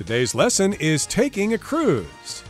Today's lesson is taking a cruise.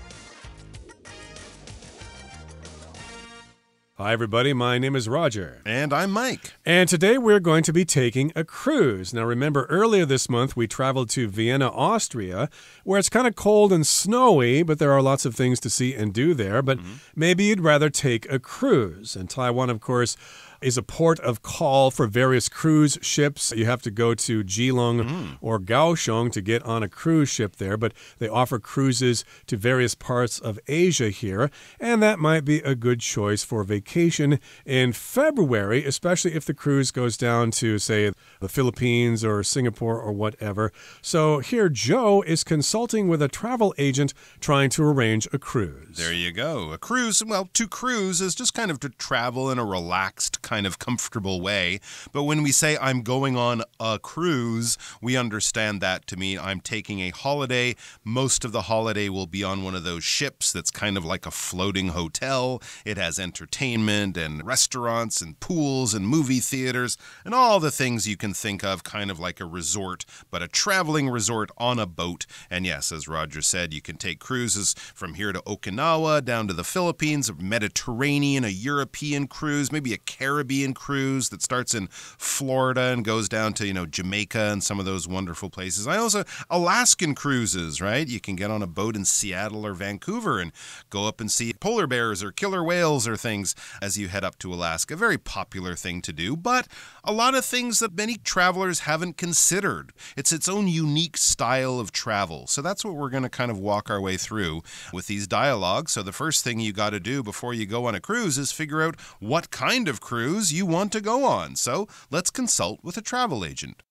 Hi, everybody. My name is Roger. And I'm Mike. And today we're going to be taking a cruise. Now, remember, earlier this month we traveled to Vienna, Austria, where it's kind of cold and snowy, but there are lots of things to see and do there. But maybe you'd rather take a cruise. And Taiwan, of course, is a port of call for various cruise ships. You have to go to Keelung or Kaohsiung to get on a cruise ship there, but they offer cruises to various parts of Asia here, and that might be a good choice for vacation in February, especially if the cruise goes down to, say, the Philippines or Singapore or whatever. So here Joe is consulting with a travel agent trying to arrange a cruise. There you go. A cruise, well, to cruise is just kind of to travel in a relaxed kind of comfortable way. But when we say I'm going on a cruise, we understand that to mean I'm taking a holiday. Most of the holiday will be on one of those ships that's kind of like a floating hotel. It has entertainment and restaurants and pools and movie theaters and all the things you can think of, kind of like a resort, but a traveling resort on a boat. And yes, as Roger said, you can take cruises from here to Okinawa, down to the Philippines, a Mediterranean, a European cruise, maybe a Caribbean cruise that starts in Florida and goes down to, Jamaica and some of those wonderful places. I also, Alaskan cruises, right? You can get on a boat in Seattle or Vancouver and go up and see polar bears or killer whales or things as you head up to Alaska. Very popular thing to do, but a lot of things that many travelers haven't considered. It's its own unique style of travel. So that's what we're going to kind of walk our way through with these dialogues. So the first thing you got to do before you go on a cruise is figure out what kind of cruise you want to go on. So let's consult with a travel agent.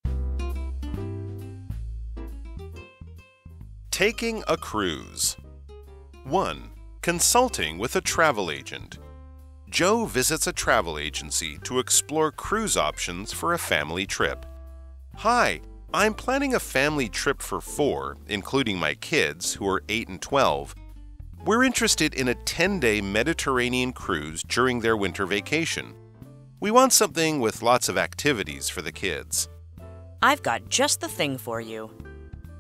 Taking a cruise. 1. Consulting with a travel agent. Joe visits a travel agency to explore cruise options for a family trip. Hi, I'm planning a family trip for 4, including my kids, who are 8 and 12. We're interested in a 10-day Mediterranean cruise during their winter vacation. We want something with lots of activities for the kids. I've got just the thing for you.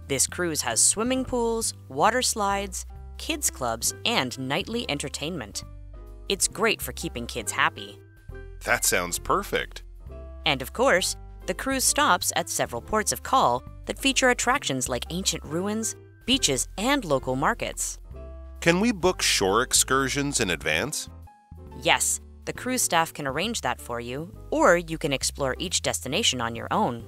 This cruise has swimming pools, water slides, kids clubs, and nightly entertainment. It's great for keeping kids happy. That sounds perfect. And of course, the cruise stops at several ports of call that feature attractions like ancient ruins, beaches, and local markets. Can we book shore excursions in advance? Yes, the cruise staff can arrange that for you, or you can explore each destination on your own.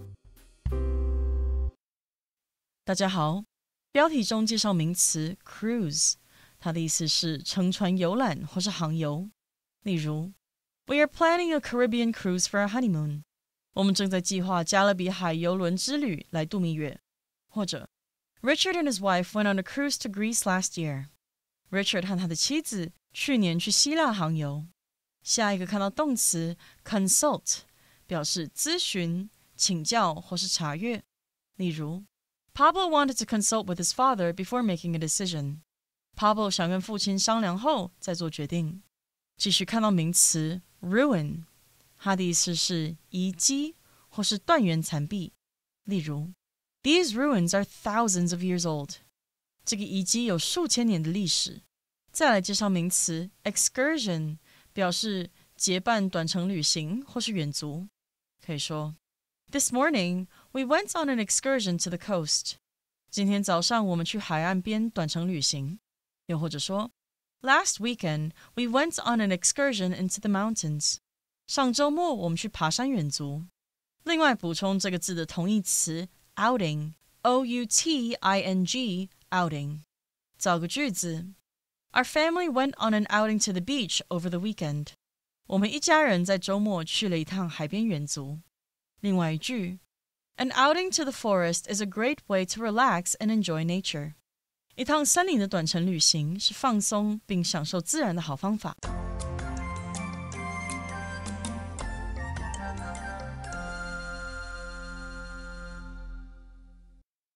大家好，标题中介绍名词 cruise， 它的意思是乘船游览或是航游。例如 We are planning a Caribbean cruise for our honeymoon. 我们正在计划加勒比海邮轮之旅来度蜜月。或者 Richard and his wife went on a cruise to Greece last year. Richard 和他的妻子去年去希腊航游。下一个看到动词 consult， 表示咨询、请教或是查阅。例如 Pablo wanted to consult with his father before making a decision. Pablo 想跟父亲商量后再做决定。继续看到名词 ruin， 它的意思是遗迹或是断垣残壁。例如 These ruins are thousands of years old. 这个遗迹有数千年的历史。再来介绍名词 excursion，表示结伴短程旅行或是远足。可以说 This morning, we went on an excursion to the coast. 今天早上我们去海岸边短程旅行。又或者说 Last weekend, we went on an excursion into the mountains. 上周末我们去爬山远足。另外补充这个字的同义词 outing, O-U-T-I-N-G, outing. 造个句子Our family went on an outing to the beach over the weekend. 我们一家人在周末去了一趟海边远足。另外一句 An outing to the forest is a great way to relax and enjoy nature. 一趟森林的短程旅行是放松并享受自然的好方法。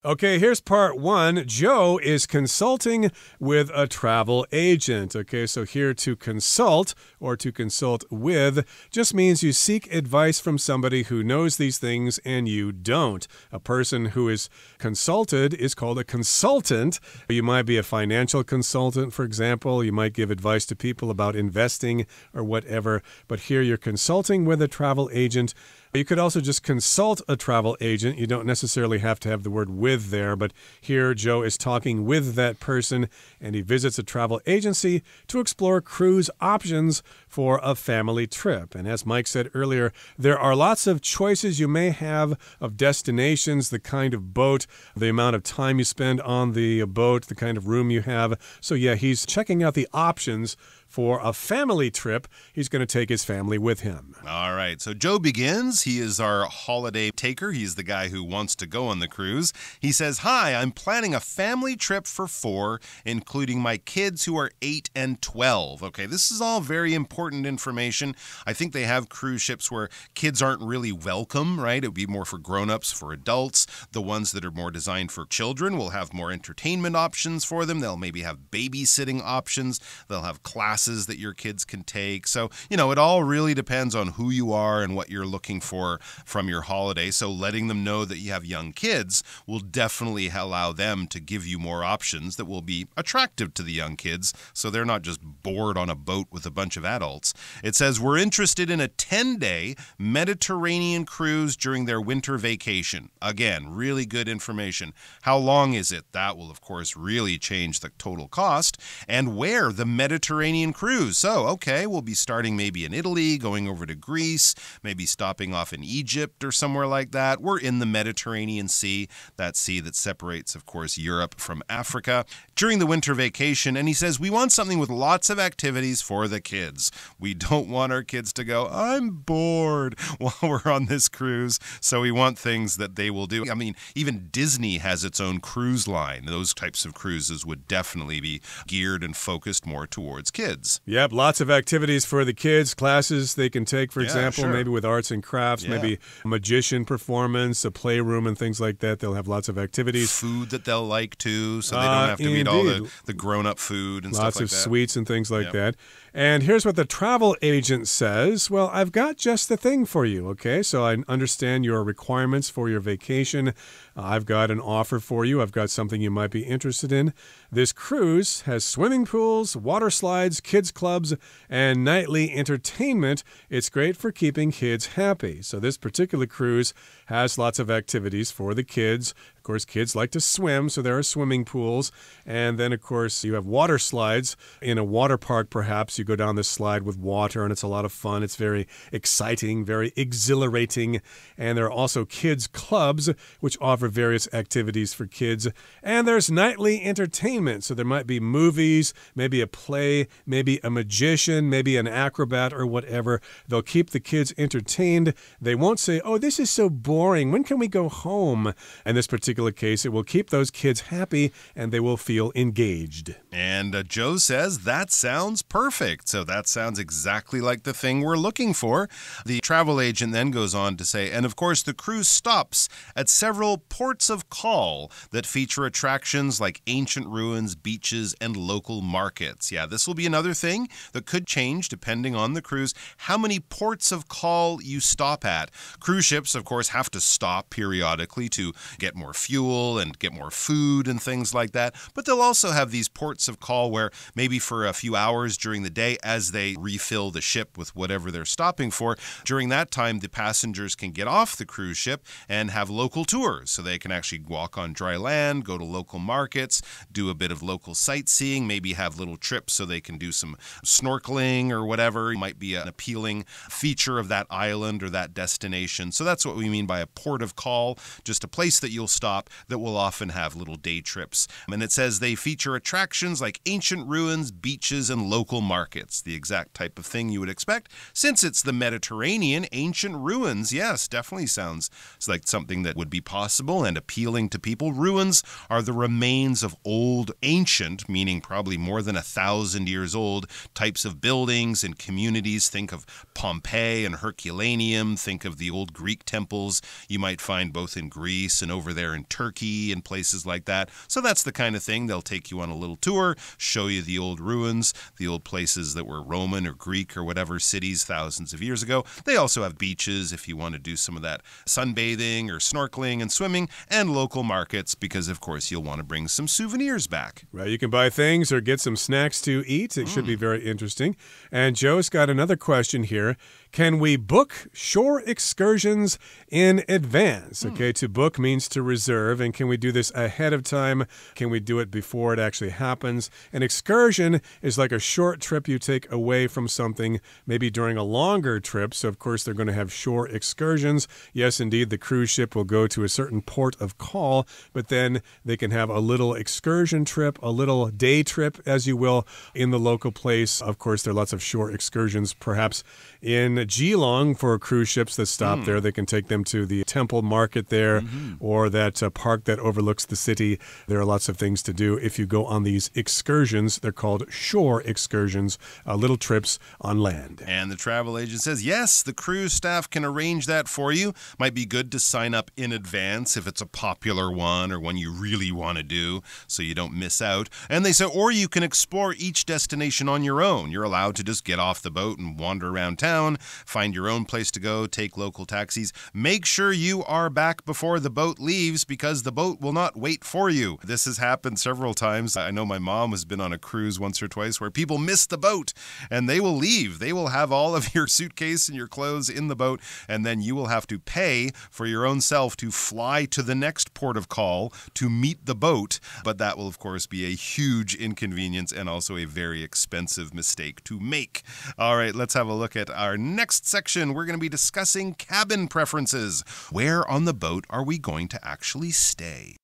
Okay, here's part one. Joe is consulting with a travel agent. Okay, so here to consult or to consult with just means you seek advice from somebody who knows these things and you don't. A person who is consulted is called a consultant. You might be a financial consultant, for example. You might give advice to people about investing or whatever. But here you're consulting with a travel agent. You could also just consult a travel agent. You don't necessarily have to have the word with there, but here Joe is talking with that person and he visits a travel agency to explore cruise options for a family trip. And as Mike said earlier, there are lots of choices you may have of destinations, the kind of boat, the amount of time you spend on the boat, the kind of room you have. So yeah, he's checking out the options for a family trip. He's going to take his family with him. All right, so Joe begins. He is our holiday taker. He's the guy who wants to go on the cruise. He says, "Hi, I'm planning a family trip for 4, including my kids who are 8 and 12. Okay, this is all very important information. I think they have cruise ships where kids aren't really welcome, right? It would be more for grown-ups, for adults. The ones that are more designed for children will have more entertainment options for them. They'll maybe have babysitting options. They'll have classes that your kids can take. So, it all really depends on who you are and what you're looking for from your holiday. So letting them know that you have young kids will definitely allow them to give you more options that will be attractive to the young kids so they're not just bored on a boat with a bunch of adults. It says, we're interested in a 10-day Mediterranean cruise during their winter vacation. Again, really good information. How long is it? That will, of course, really change the total cost. And where? The Mediterranean cruise. So, okay, we'll be starting maybe in Italy, going over to Greece, maybe stopping off in Egypt or somewhere like that. We're in the Mediterranean Sea, that sea that separates, of course, Europe from Africa, during the winter vacation. And he says, we want something with lots of activities for the kids. We don't want our kids to go, I'm bored while we're on this cruise. So we want things that they will do. I mean, even Disney has its own cruise line. Those types of cruises would definitely be geared and focused more towards kids. Yep, lots of activities for the kids, classes they can take, for example, sure. Maybe with arts and crafts, maybe a magician performance, a playroom and things like that. They'll have lots of activities. Food that they'll like too, so they don't have to eat all the grown-up food and stuff like that. Lots of sweets and things like that. And here's what the travel agent says. Well, I've got just the thing for you, okay? So I understand your requirements for your vacation. I've got an offer for you. I've got something you might be interested in. This cruise has swimming pools, water slides, kids clubs, and nightly entertainment. It's great for keeping kids happy. So this particular cruise has lots of activities for the kids. Of course, kids like to swim, so there are swimming pools. And then, of course, you have water slides. In a water park, perhaps, you go down this slide with water, and it's a lot of fun. It's very exciting, very exhilarating. And there are also kids clubs, which offer various activities for kids. And there's nightly entertainment. So there might be movies, maybe a play, maybe a magician, maybe an acrobat or whatever. They'll keep the kids entertained. They won't say, oh, this is so boring. When can we go home? In this particular case, it will keep those kids happy and they will feel engaged. And Joe says, that sounds perfect. So that sounds exactly like the thing we're looking for. The travel agent then goes on to say, and of course, the cruise stops at several ports of call that feature attractions like ancient ruins, beaches, and local markets. Yeah, this will be another thing that could change depending on the cruise, how many ports of call you stop at. Cruise ships, of course, have to stop periodically to get more fuel and get more food and things like that. But they'll also have these ports of call where maybe for a few hours during the day as they refill the ship with whatever they're stopping for, during that time, the passengers can get off the cruise ship and have local tours. So they can actually walk on dry land, go to local markets, do a bit of local sightseeing, maybe have little trips so they can do some snorkeling or whatever. It might be an appealing feature of that island or that destination. So that's what we mean by a port of call, just a place that you'll stop that will often have little day trips. And it says they feature attractions like ancient ruins, beaches, and local markets, the exact type of thing you would expect. Since it's the Mediterranean, ancient ruins, yes, definitely sounds like something that would be possible and appealing to people. Ruins are the remains of old, ancient, meaning probably more than 1,000 years old, types of buildings and communities. Think of Pompeii and Herculaneum. Think of the old Greek temples you might find both in Greece and over there in Turkey and places like that. So that's the kind of thing. They'll take you on a little tour, show you the old ruins, the old places that were Roman or Greek or whatever cities thousands of years ago. They also have beaches if you want to do some of that sunbathing or snorkeling and swimming, and local markets because, of course, you'll want to bring some souvenirs back. Right, you can buy things or get some snacks to eat. It should be very interesting. And Joe's got another question here. Can we book shore excursions in advance? Okay, to book means to reserve. And can we do this ahead of time? Can we do it before it actually happens? An excursion is like a short trip you take away from something, maybe during a longer trip. So, of course, they're going to have shore excursions. Yes, indeed, the cruise ship will go to a certain port of call, but then they can have a little excursion trip, a little day trip, as you will, in the local place. Of course, there are lots of shore excursions, perhaps in Geelong for cruise ships that stop there. They can take them to the temple market there or that park that overlooks the city. There are lots of things to do if you go on these excursions. They're called shore excursions, little trips on land. And the travel agent says, yes, the cruise staff can arrange that for you. Might be good to sign up in advance if it's a popular one or one you really want to do so you don't miss out. And they say, or you can explore each destination on your own. You're allowed to just get off the boat and wander around town, find your own place to go, take local taxis. Make sure you are back before the boat leaves because the boat will not wait for you. This has happened several times. I know my mom has been on a cruise once or twice where people miss the boat and they will leave. They will have all of your suitcase and your clothes in the boat, and then you will have to pay for your own self to fly to the next port of call to meet the boat. But that will, of course, be a huge inconvenience and also a very expensive mistake to make. All right, let's have a look at our next section. We're going to be discussing cabin preferences. Where on the boat are we going to actually stay?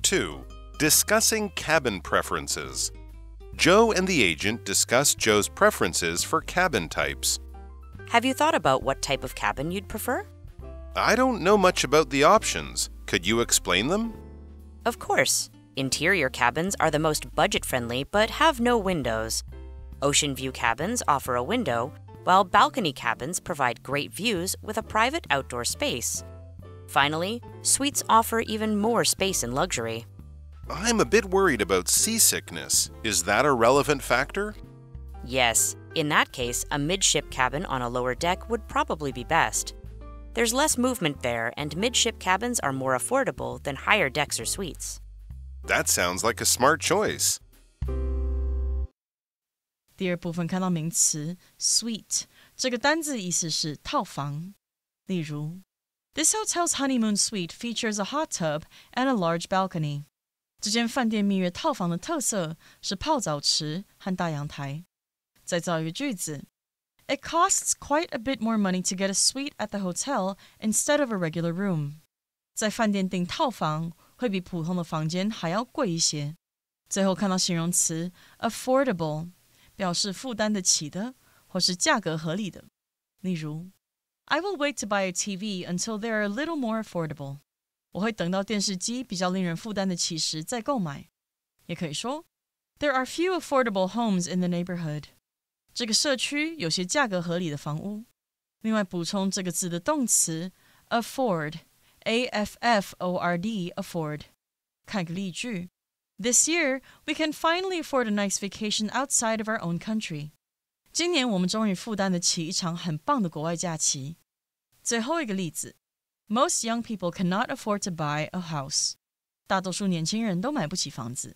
2. Discussing cabin preferences. Joe and the agent discuss Joe's preferences for cabin types. Have you thought about what type of cabin you'd prefer? I don't know much about the options. Could you explain them? Of course. Interior cabins are the most budget-friendly but have no windows. Ocean view cabins offer a window, while balcony cabins provide great views with a private outdoor space. Finally, suites offer even more space and luxury. I'm a bit worried about seasickness. Is that a relevant factor? Yes, in that case, a midship cabin on a lower deck would probably be best. There's less movement there, and midship cabins are more affordable than higher decks or suites. That sounds like a smart choice. 第二部分看到名词 suite， 这个单字意思是套房。例如 This hotel's honeymoon suite features a hot tub and a large balcony. 这间饭店蜜月套房的特色是泡澡池和大阳台。再造一个句子 It costs quite a bit more money to get a suite at the hotel instead of a regular room. 在饭店订套房会比普通的房间还要贵一些。最后看到形容词 affordable， 表示负担得起的或是价格合理的。例如 I will wait to buy a TV until they are a little more affordable. 我会等到电视机比较令人负担得起时再购买。也可以说 There are few affordable homes in the neighborhood. 这个社区有些价格合理的房屋。另外补充这个字的动词 afford， A-F-F-O-R-D, afford。看个例句 This year, we can finally afford a nice vacation outside of our own country. 今年我们终于负担得起一场很棒的国外假期。最后一个例子 Most young people cannot afford to buy a house. 大多数年轻人都买不起房子。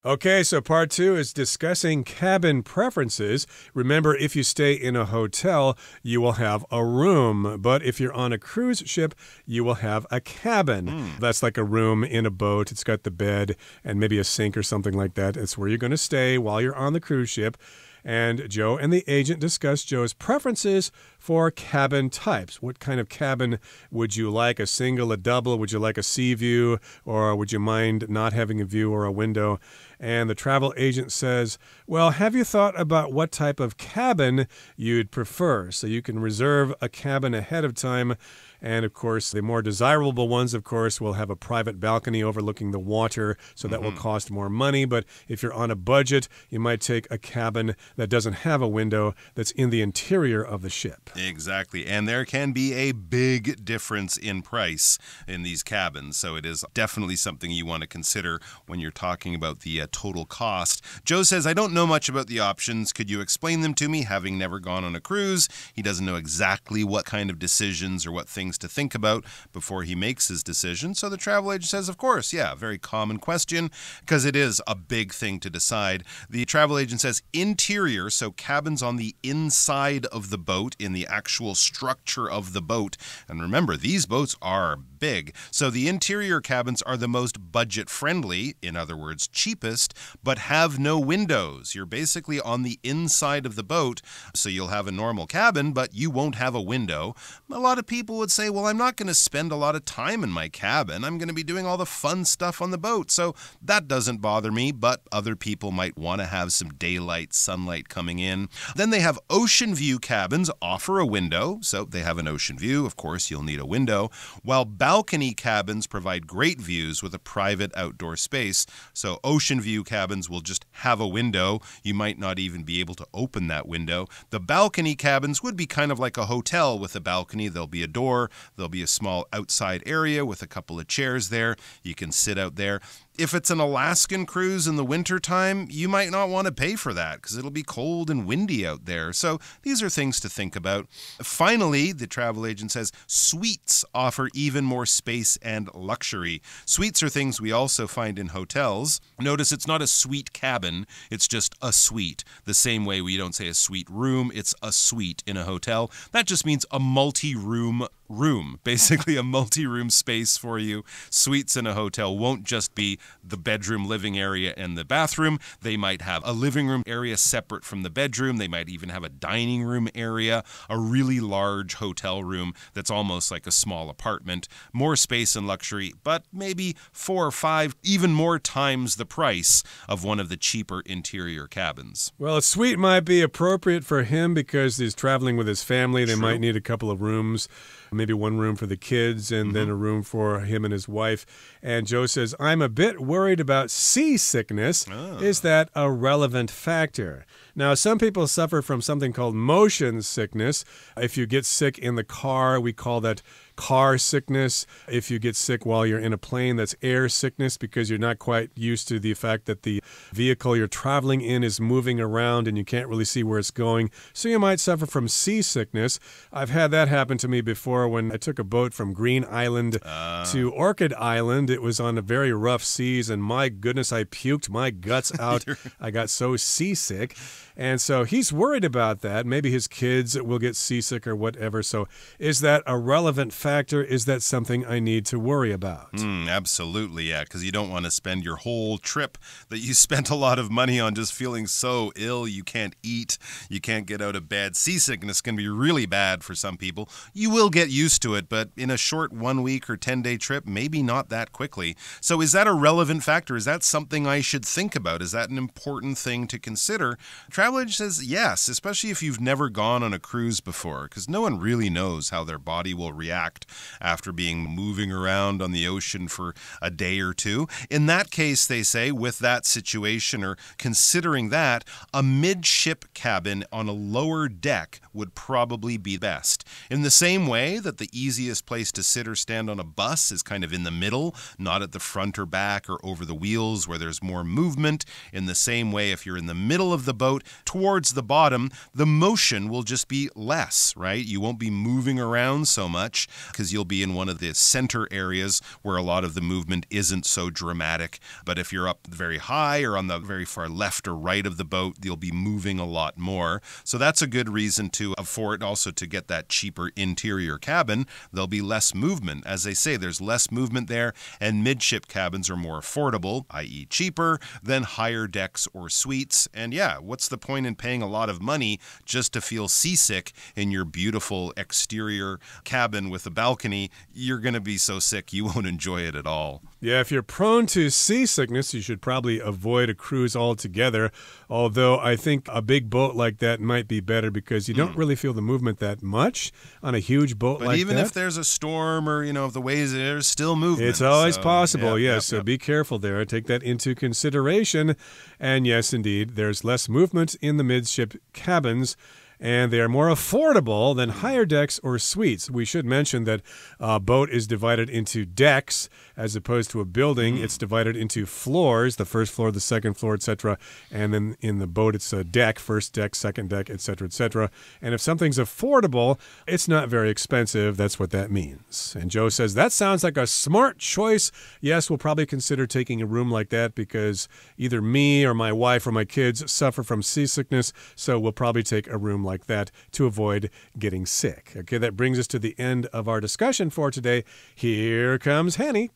Okay, so part 2 is discussing cabin preferences. Remember, if you stay in a hotel, you will have a room. But if you're on a cruise ship, you will have a cabin. That's like a room in a boat. It's got the bed and maybe a sink or something like that. It's where you're going to stay while you're on the cruise ship. And Joe and the agent discussed Joe's preferences for cabin types. What kind of cabin would you like? A single, a double? Would you like a sea view? Or would you mind not having a view or a window? And the travel agent says, well, have you thought about what type of cabin you'd prefer? So you can reserve a cabin ahead of time. And of course, the more desirable ones, of course, will have a private balcony overlooking the water, so that will cost more money. But if you're on a budget, you might take a cabin that doesn't have a window, that's in the interior of the ship. Exactly. And there can be a big difference in price in these cabins. So it is definitely something you want to consider when you're talking about the total cost. Joe says, I don't know much about the options. Could you explain them to me? Having never gone on a cruise, he doesn't know exactly what kind of decisions or what things to think about before he makes his decision. So the travel agent says, of course, yeah, very common question because it is a big thing to decide. The travel agent says interior, so cabins on the inside of the boat, in the actual structure of the boat. And remember, these boats are big. So the interior cabins are the most budget friendly, in other words, cheapest, but have no windows. You're basically on the inside of the boat, so you'll have a normal cabin, but you won't have a window. A lot of people would say, well, I'm not going to spend a lot of time in my cabin. I'm going to be doing all the fun stuff on the boat. So that doesn't bother me, but other people might want to have some daylight, sunlight coming in. Then they have ocean view cabins, offer a window. So they have an ocean view. Of course, you'll need a window. While balcony cabins provide great views with a private outdoor space. So ocean view cabins will just have a window. You might not even be able to open that window. The balcony cabins would be kind of like a hotel with a balcony. There'll be a door. There'll be a small outside area with a couple of chairs there. You can sit out there. If it's an Alaskan cruise in the wintertime, you might not want to pay for that because it'll be cold and windy out there. So these are things to think about. Finally, the travel agent says suites offer even more space and luxury. Suites are things we also find in hotels. Notice it's not a suite cabin, it's just a suite. The same way we don't say a suite room, it's a suite in a hotel. That just means a multi-room room, basically a multi-room space for you. Suites in a hotel won't just be the bedroom, living area, and the bathroom. They might have a living room area separate from the bedroom. They might even have a dining room area, a really large hotel room that's almost like a small apartment. More space and luxury, but maybe 4 or 5, even more times the price of one of the cheaper interior cabins. Well, a suite might be appropriate for him because he's traveling with his family. They might need a couple of rooms. Maybe one room for the kids and then a room for him and his wife. And Joe says, I'm a bit worried about seasickness. Is that a relevant factor? Now, some people suffer from something called motion sickness. If you get sick in the car, we call that car sickness. If you get sick while you're in a plane, that's air sickness because you're not quite used to the fact that the vehicle you're traveling in is moving around and you can't really see where it's going. So you might suffer from seasickness. I've had that happen to me before when I took a boat from Green Island to Orchid Island. It was on a very rough seas, and my goodness, I puked my guts out. I got so seasick. And so he's worried about that. Maybe his kids will get seasick or whatever. So is that a relevant factor? Is that something I need to worry about? Absolutely, yeah, because you don't want to spend your whole trip that you spent a lot of money on just feeling so ill you can't eat, you can't get out of bed. Seasickness can be really bad for some people. You will get used to it, but in a short 1 week or 10-day trip, maybe not that quickly. So is that a relevant factor? Is that something I should think about? Is that an important thing to consider? Travel agent says yes, especially if you've never gone on a cruise before, because no one really knows how their body will react after being moving around on the ocean for a day or two. In that case, they say, with that situation or considering that, a midship cabin on a lower deck would probably be best. In the same way that the easiest place to sit or stand on a bus is kind of in the middle, not at the front or back or over the wheels where there's more movement. In the same way, if you're in the middle of the boat, towards the bottom, the motion will just be less, right? You won't be moving around so much because you'll be in one of the center areas where a lot of the movement isn't so dramatic. But if you're up very high or on the very far left or right of the boat, you'll be moving a lot more. So that's a good reason to afford also to get that cheaper interior cabin. There'll be less movement. As they say, there's less movement there, and midship cabins are more affordable, i.e. cheaper, than higher decks or suites. And yeah, what's the point in paying a lot of money just to feel seasick in your beautiful exterior cabin with a balcony, you're going to be so sick you won't enjoy it at all. Yeah, if you're prone to seasickness, you should probably avoid a cruise altogether. Although I think a big boat like that might be better because you don't really feel the movement that much on a huge boat like that. But even if there's a storm or, if the waves, there's still movement. It's always possible, yes. So be careful there. Take that into consideration. And yes, indeed, there's less movement in the midship cabins. And they are more affordable than higher decks or suites. We should mention that a boat is divided into decks as opposed to a building. It's divided into floors, the first floor, the second floor, etc. And then in the boat, it's a deck, first deck, second deck, etc., etc. And if something's affordable, it's not very expensive. That's what that means. And Joe says, that sounds like a smart choice. Yes, we'll probably consider taking a room like that because either me or my wife or my kids suffer from seasickness. So we'll probably take a room like that to avoid getting sick. Okay, that brings us to the end of our discussion for today. Here comes Hanny.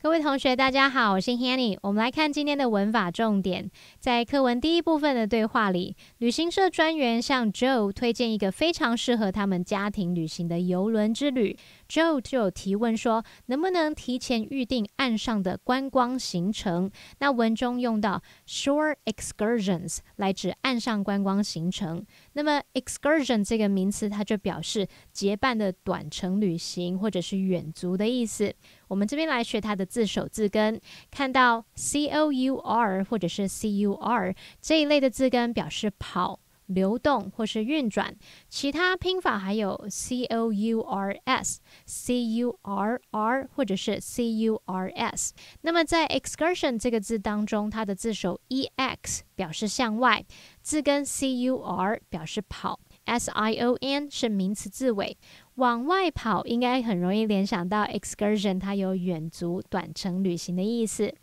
各位同学大家好，我是 Hanny。 我们来看今天的文法重点。在课文第一部分的对话里，旅行社专员向 Joe 推荐一个非常适合他们家庭旅行的邮轮之旅。 Joe 就有提问说，能不能提前预定岸上的观光行程？那文中用到 shore excursions 来指岸上观光行程。那么 excursion 这个名词，它就表示结伴的短程旅行或者是远足的意思。我们这边来学它的字首字根，看到 COUR 或者是 CUR 这一类的字根表示跑、流动或是运转，其他拼法还有 COURS、CURR 或者是 CURS。那么在 excursion 这个字当中，它的字首 EX 表示向外，字根 CUR 表示跑。SION 是名词字尾，往外跑应该很容易联想到 excursion， 它有远足、短程旅行的意思。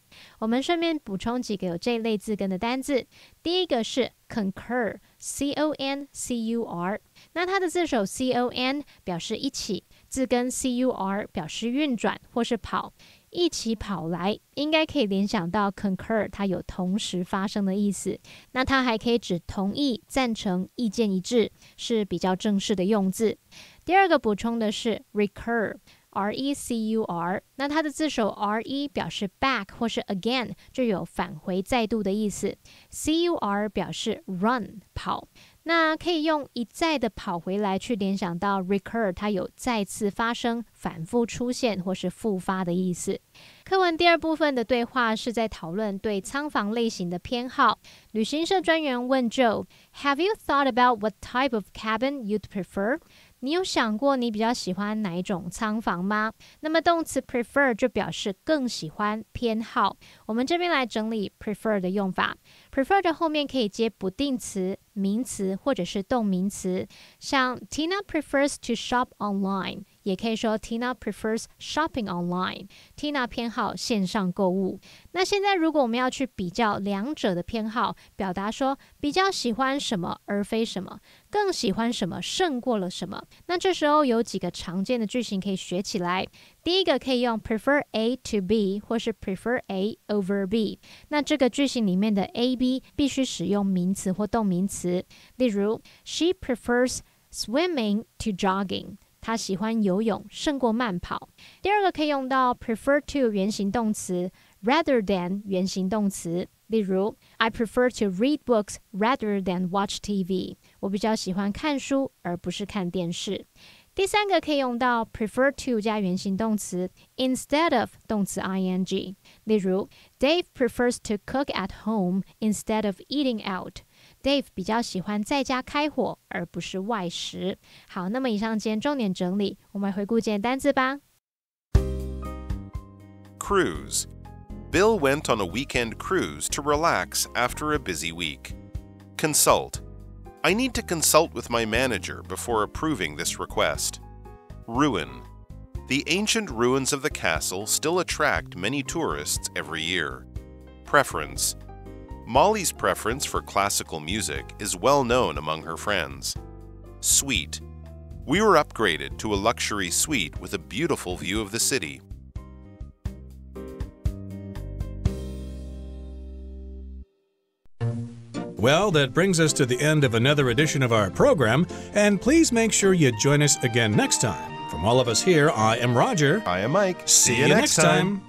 我们顺便补充几个有这一类字根的单字。第一个是 concur， CONCUR， 那它的字首 CON 表示一起，字根 CUR 表示运转或是跑。一起跑来应该可以联想到 concur， 它有同时发生的意思。那它还可以指同意、赞成、意见一致，是比较正式的用字。第二个补充的是 recur，RECUR， 那它的字首 RE 表示 back 或是 again， 就有返回再度的意思。CUR 表示 run 跑，那可以用一再的跑回来去联想到 recur， 它有再次发生、反复出现或是复发的意思。课文第二部分的对话是在讨论对仓房类型的偏好。旅行社专员问 Joe，Have you thought about what type of cabin you'd prefer？你有想过你比较喜欢哪一种仓房吗？那么动词 prefer 就表示更喜欢、偏好。我们这边来整理 prefer 的用法。prefer 的后面可以接不定词、名词或者是动名词，像 Tina prefers to shop online， 也可以说 Tina prefers shopping online。 Tina 偏好线上购物。那现在如果我们要去比较两者的偏好，表达说比较喜欢什么而非什么，更喜欢什么胜过了什么，那这时候有几个常见的句型可以学起来。第一个可以用 prefer A to B 或是 prefer A over B， 那这个句型里面的 A、B 必须使用名词或动名词。例如 She prefers swimming to jogging， 她喜欢游泳胜过慢跑。第二个可以用到 prefer to 原形动词 rather than 原形动词，例如 I prefer to read books rather than watch TV， 我比较喜欢看书而不是看电视。第三个可以用到 prefer to 加原形动词 instead of 动词 ing， 例如 Dave prefers to cook at home instead of eating out， Dave 比较喜欢在家开火而不是外食。好，那么以上今天重点整理，我们来回顾今天单字吧。 Cruise. Bill went on a weekend cruise to relax after a busy week. Consult. I need to consult with my manager before approving this request. Ruin. The ancient ruins of the castle still attract many tourists every year. Preference. Molly's preference for classical music is well known among her friends. Suite. We were upgraded to a luxury suite with a beautiful view of the city. Well, that brings us to the end of another edition of our program, and please make sure you join us again next time. From all of us here, I am Roger. I am Mike. See you next time.